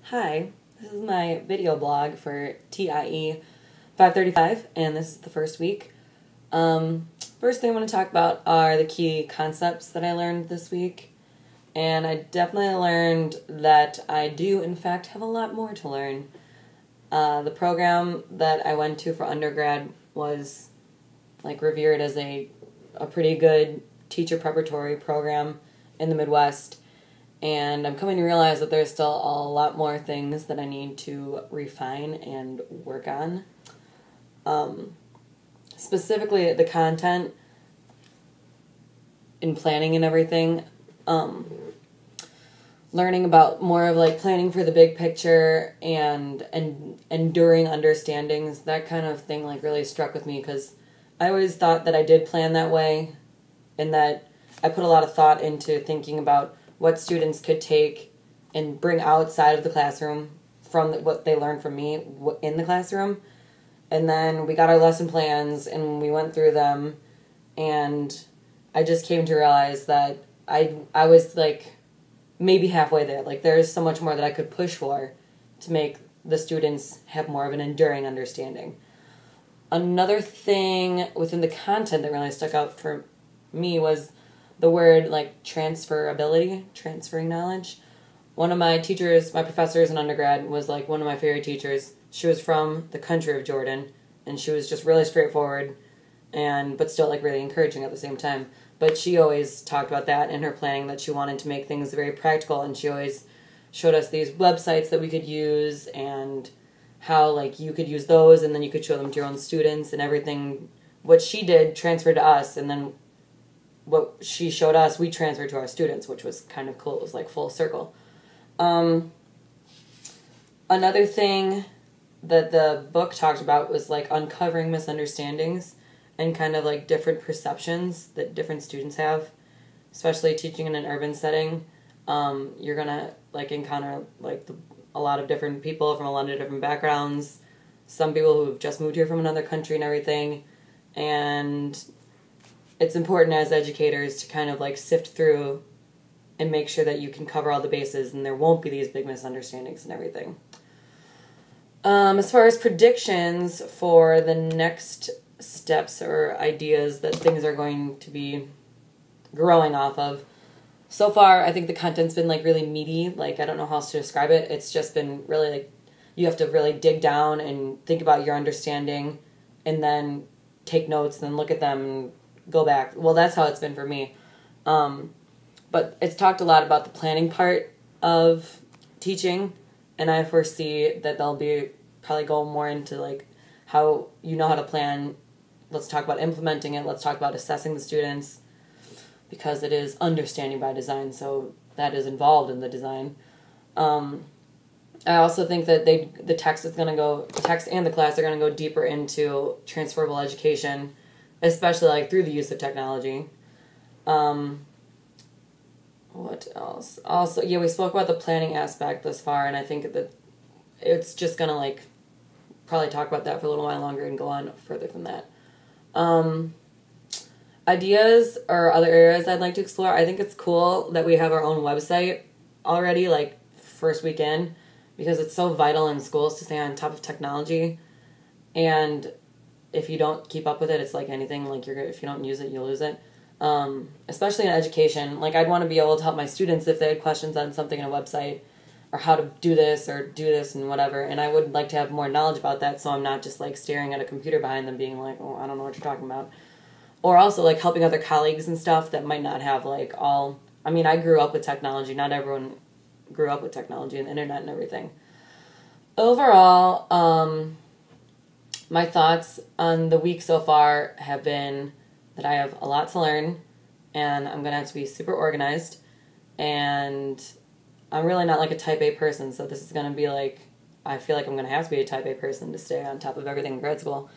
Hi, this is my video blog for TIE 535, and this is the first week. First thing I want to talk about are the key concepts that I learned this week, and I definitely learned that I do, in fact, have a lot more to learn. The program that I went to for undergrad was revered as a pretty good teacher preparatory program in the Midwest. And I'm coming to realize that there's still a lot more things that I need to refine and work on. Specifically, the content in planning and everything. Learning about more of planning for the big picture and enduring understandings, that kind of thing really struck with me, because I always thought that I did plan that way, and that I put a lot of thought into thinking about what students could take and bring outside of the classroom from what they learned from me in the classroom. And then we got our lesson plans and we went through them, and I just came to realize that I was maybe halfway there. There's so much more that I could push for to make the students have more of an enduring understanding. Another thing within the content that really stuck out for me was the word transferability, transferring knowledge. One of my teachers, my professors in undergrad, was one of my favorite teachers. She was from the country of Jordan, and she was just really straightforward, but still really encouraging at the same time. But she always talked about that in her planning, that she wanted to make things very practical, and she always showed us these websites that we could use and how you could use those, and then you could show them to your own students, and everything. What she did transferred to us, and then what she showed us, we transferred to our students, which was kind of cool. It was full circle. Another thing that the book talked about was uncovering misunderstandings and kind of different perceptions that different students have, especially teaching in an urban setting. You're gonna encounter a lot of different people from a lot of different backgrounds, some people who've just moved here from another country and everything, and it's important as educators to kind of sift through and make sure that you can cover all the bases and there won't be these big misunderstandings and everything. As far as predictions for the next steps or ideas that things are going to be growing off of, so far I think the content's been really meaty. I don't know how else to describe it. It's just been really you have to really dig down and think about your understanding and then take notes and then look at them and go back. Well, that's how it's been for me. But it's talked a lot about the planning part of teaching, and I foresee that they'll be probably go more into how you know how to plan. Let's talk about implementing it. Let's talk about assessing the students, because it is understanding by design, so that is involved in the design. I also think that the text and the class are going to go deeper into transferable education, especially through the use of technology. What else? Also, yeah, we spoke about the planning aspect thus far, and I think that it's just going to probably talk about that for a little while longer and go on further from that. Ideas or other areas I'd like to explore. I think it's cool that we have our own website already, first weekend, because it's so vital in schools to stay on top of technology. And if you don't keep up with it, it's like anything. If you don't use it, you lose it. Especially in education. I'd want to be able to help my students if they had questions on something in a website, or how to do this and whatever. And I would like to have more knowledge about that, so I'm not just staring at a computer behind them being oh, I don't know what you're talking about. Or also helping other colleagues and stuff that might not have all. I mean, I grew up with technology. Not everyone grew up with technology and the internet and everything. Overall, my thoughts on the week so far have been that I have a lot to learn, and I'm going to have to be super organized, and I'm really not a type A person, so this is going to be I feel like I'm going to have to be a type A person to stay on top of everything in grad school.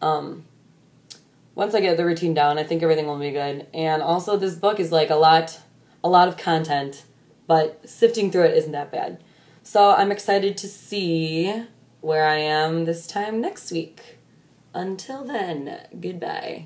Once I get the routine down, I think everything will be good. And also, this book is a lot of content, but sifting through it isn't that bad. So I'm excited to see where I am this time next week. Until then, goodbye.